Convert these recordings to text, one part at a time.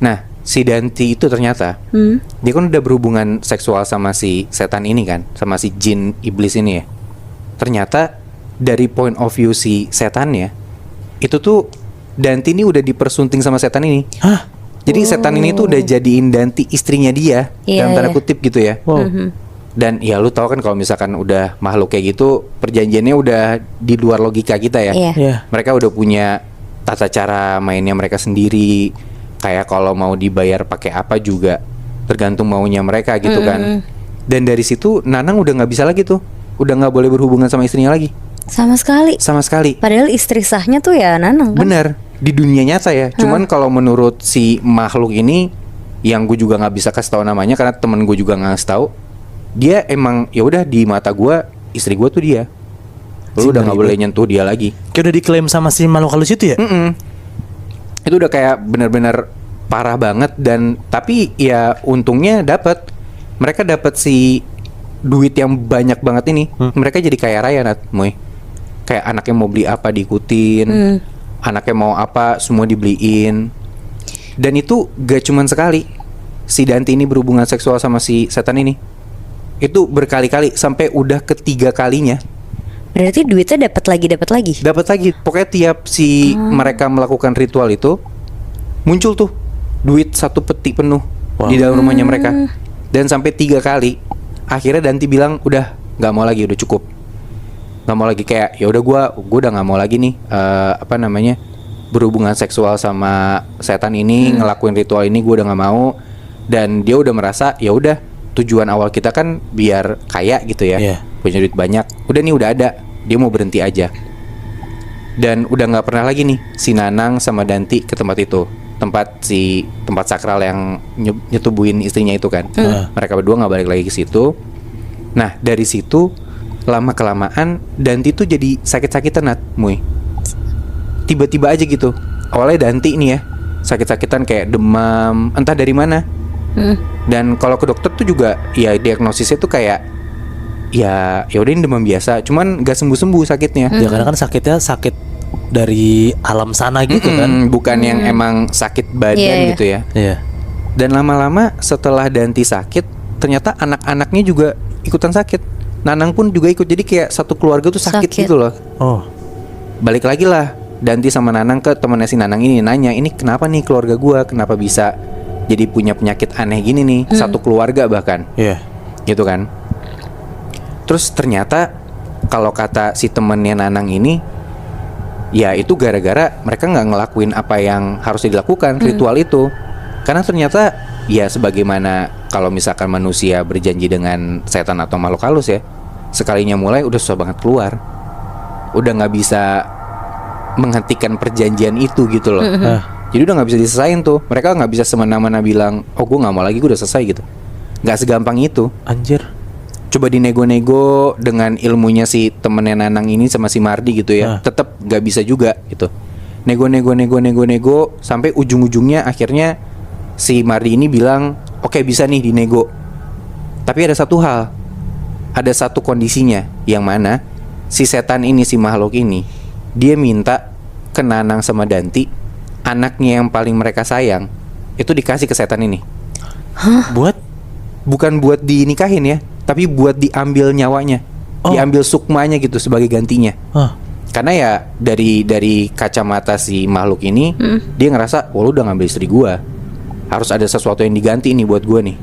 Nah, si Danti itu ternyata dia kan udah berhubungan seksual sama si setan ini kan, sama si jin iblis ini ya. Ternyata dari point of view si setannya, itu tuh Danti ini udah dipersunting sama setan ini. Hah? Jadi setan ini tuh udah jadiin Danti istrinya dia, dalam tanda kutip gitu ya. Dan ya lu tahu kan kalau misalkan udah makhluk kayak gitu, perjanjiannya udah di luar logika kita ya. Mereka udah punya tata cara mainnya mereka sendiri. Kayak kalau mau dibayar pakai apa juga tergantung maunya mereka gitu kan. Dan dari situ Nanang udah nggak bisa lagi tuh, udah nggak boleh berhubungan sama istrinya lagi. Sama sekali. Padahal istri sahnya tuh ya Nanang kan. Bener, di dunia nyata ya. Cuman kalau menurut si makhluk ini, yang gue juga nggak bisa kasih tahu namanya karena temen gue juga nggak kasih tahu. Dia emang ya udah di mata gue istri gue tuh dia. Lu udah nggak boleh nyentuh dia lagi. Kayak udah diklaim sama si makhluk halus itu ya? Itu udah kayak bener-bener parah banget. Dan tapi ya untungnya mereka dapat si duit yang banyak banget ini. Mereka jadi kaya raya Moy. Kayak anaknya mau beli apa diikutin, anaknya mau apa semua dibeliin. Dan itu gak cuman sekali si Danti ini berhubungan seksual sama si setan ini. Itu berkali-kali sampai udah ketiga kalinya. Berarti duitnya dapat lagi. Pokoknya tiap si mereka melakukan ritual itu muncul tuh duit 1 peti penuh di dalam rumahnya mereka. Dan sampai 3 kali akhirnya Danti bilang udah nggak mau lagi, udah cukup, nggak mau lagi. Kayak ya udah gue udah nggak mau lagi nih berhubungan seksual sama setan ini, ngelakuin ritual ini gue udah nggak mau. Dan dia udah merasa ya udah tujuan awal kita kan biar kaya gitu ya, punya duit banyak. Udah nih udah ada, dia mau berhenti aja. Dan udah nggak pernah lagi nih si Nanang sama Danti ke tempat itu, tempat sakral yang nyetubuhin istrinya itu kan. Mereka berdua nggak balik lagi ke situ. Nah dari situ lama kelamaan Danti tuh jadi sakit-sakitan Moy. Tiba-tiba aja gitu. Awalnya Danti nih ya sakit-sakitan kayak demam, entah dari mana. Dan kalau ke dokter tuh juga ya diagnosisnya tuh kayak ya udah ini demam biasa, cuman gak sembuh-sembuh sakitnya. Ya karena kan sakitnya sakit dari alam sana gitu kan, bukan yang emang sakit badan gitu ya. Dan lama-lama setelah Danti sakit, ternyata anak-anaknya juga ikutan sakit. Nanang pun juga ikut, jadi kayak satu keluarga tuh sakit gitu loh. Balik lagi lah Danti sama Nanang ke temennya si Nanang ini, nanya ini kenapa nih keluarga gua, kenapa bisa jadi punya penyakit aneh gini nih, satu keluarga bahkan. Gitu kan. Terus ternyata kalau kata si temennya Nanang ini, ya itu gara-gara mereka nggak ngelakuin apa yang harus dilakukan, ritual itu. Karena ternyata ya sebagaimana kalau misalkan manusia berjanji dengan setan atau makhluk halus ya, sekalinya mulai udah susah banget keluar. Udah nggak bisa menghentikan perjanjian itu gitu loh. Jadi udah nggak bisa diselesain tuh. Mereka nggak bisa semena-mena bilang, oh gue nggak mau lagi, gue udah selesai gitu. Nggak segampang itu. Anjir. Coba dinego-nego dengan ilmunya si temennya Nanang ini sama si Mardi gitu ya, tetap nggak bisa juga gitu. Nego sampai ujung-ujungnya akhirnya si Mardi ini bilang, oke, bisa nih dinego. Tapi ada satu hal, ada satu kondisinya, yang mana si setan ini, si makhluk ini, dia minta ke Nanang sama Danti, anaknya yang paling mereka sayang itu dikasih ke setan ini. Bukan buat dinikahin ya, tapi buat diambil nyawanya, diambil sukmanya gitu sebagai gantinya. Karena ya dari kacamata si makhluk ini, dia ngerasa, wah lu udah ngambil istri gua, harus ada sesuatu yang diganti nih buat gua nih.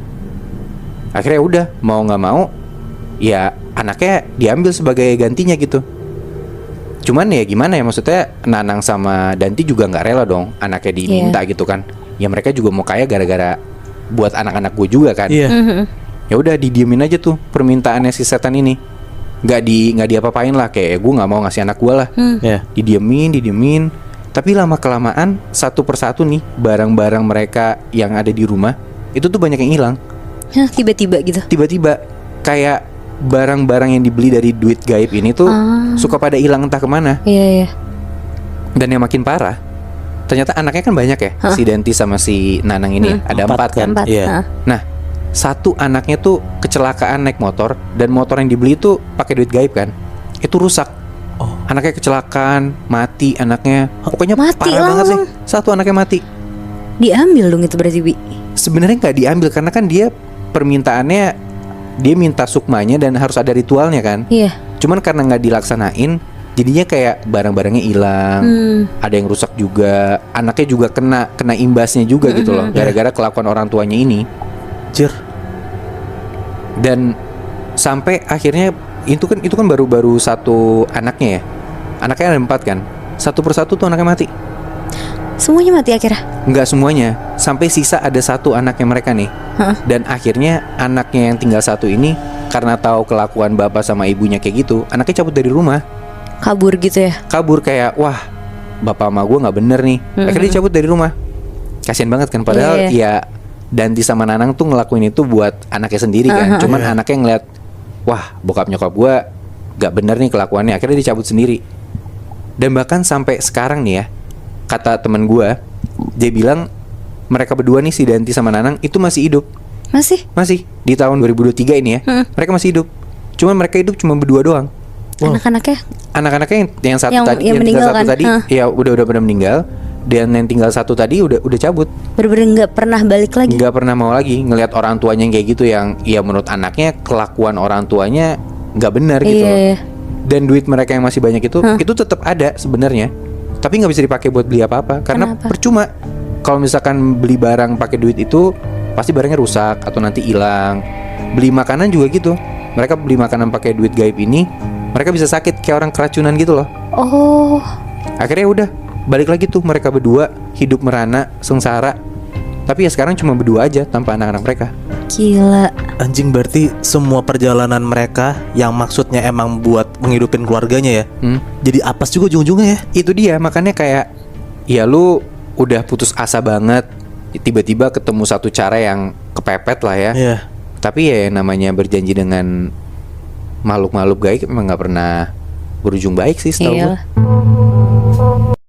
Akhirnya udah mau nggak mau, ya anaknya diambil sebagai gantinya gitu. Cuman ya gimana ya, maksudnya Nanang sama Danti juga nggak rela dong anaknya diminta gitu kan. Ya mereka juga mau kaya gara-gara buat anak-anak gue juga kan. Ya udah didiemin aja tuh permintaannya si setan ini. Nggak diapa-apain lah, kayak gue nggak mau ngasih anak gue lah. Didiemin. Tapi lama kelamaan satu persatu nih barang-barang mereka yang ada di rumah itu tuh banyak yang hilang. Tiba-tiba gitu. Tiba-tiba kayak barang-barang yang dibeli dari duit gaib ini tuh suka pada hilang entah kemana. Dan yang makin parah, ternyata anaknya kan banyak ya, si Danti sama si Nanang ini ada 4 kan. Nah, satu anaknya tuh kecelakaan naik motor, dan motor yang dibeli tuh pakai duit gaib kan, itu rusak. Anaknya kecelakaan, mati anaknya. Pokoknya mati parah banget langsung. deh. Satu anaknya mati. Diambil dong itu berarti, Bi. Sebenarnya nggak diambil karena kan dia permintaannya, dia minta sukmanya dan harus ada ritualnya kan. Iya. Cuman karena nggak dilaksanain, jadinya kayak barang-barangnya hilang, ada yang rusak juga, anaknya juga kena imbasnya juga gitu loh, gara-gara kelakuan orang tuanya ini. Jir. Dan sampai akhirnya itu kan baru satu anaknya ya, anaknya ada 4 kan, satu persatu tuh anaknya mati. Semuanya mati akhirnya? Nggak semuanya, sampai sisa ada 1 anaknya mereka nih. Dan akhirnya anaknya yang tinggal 1 ini karena tahu kelakuan bapak sama ibunya kayak gitu, anaknya cabut dari rumah. Kabur gitu ya? Kabur kayak, wah bapak sama gue nggak bener nih. Akhirnya dia cabut dari rumah. Kasian banget kan, padahal ya Danti sama Nanang tuh ngelakuin itu buat anaknya sendiri kan. Cuman anaknya ngeliat, wah bokap nyokap gue nggak bener nih kelakuannya, akhirnya dia cabut sendiri. Dan bahkan sampai sekarang nih ya, kata temen gue, dia bilang mereka berdua nih, si Danti sama Nanang itu masih hidup. Masih di tahun 2023 ini ya. Mereka masih hidup. Cuman mereka hidup cuma berdua doang. Anak-anaknya yang satu tadi, yang tinggal satu tadi, ya udah pada meninggal. Dan yang tinggal 1 tadi udah cabut. Bener-bener nggak pernah balik lagi. Nggak pernah mau lagi ngelihat orang tuanya yang kayak gitu, yang ya menurut anaknya kelakuan orang tuanya nggak benar gitu. Dan duit mereka yang masih banyak itu tetap ada sebenarnya. Tapi nggak bisa dipakai buat beli apa-apa karena percuma. Kalau misalkan beli barang pakai duit itu pasti barangnya rusak atau nanti hilang. Beli makanan juga gitu. Mereka beli makanan pakai duit gaib ini, mereka bisa sakit kayak orang keracunan gitu loh. Oh. Akhirnya udah balik lagi tuh mereka berdua hidup merana sengsara. Tapi ya sekarang cuma berdua aja tanpa anak-anak mereka. Gila. Anjing, berarti semua perjalanan mereka yang maksudnya emang buat menghidupin keluarganya ya, jadi apes juga ujung-ujungnya ya. Itu dia, makanya kayak ya lu udah putus asa banget, tiba-tiba ketemu satu cara yang kepepet lah ya. Tapi ya namanya berjanji dengan makhluk-makhluk gaib emang gak pernah berujung baik sih setahu gue.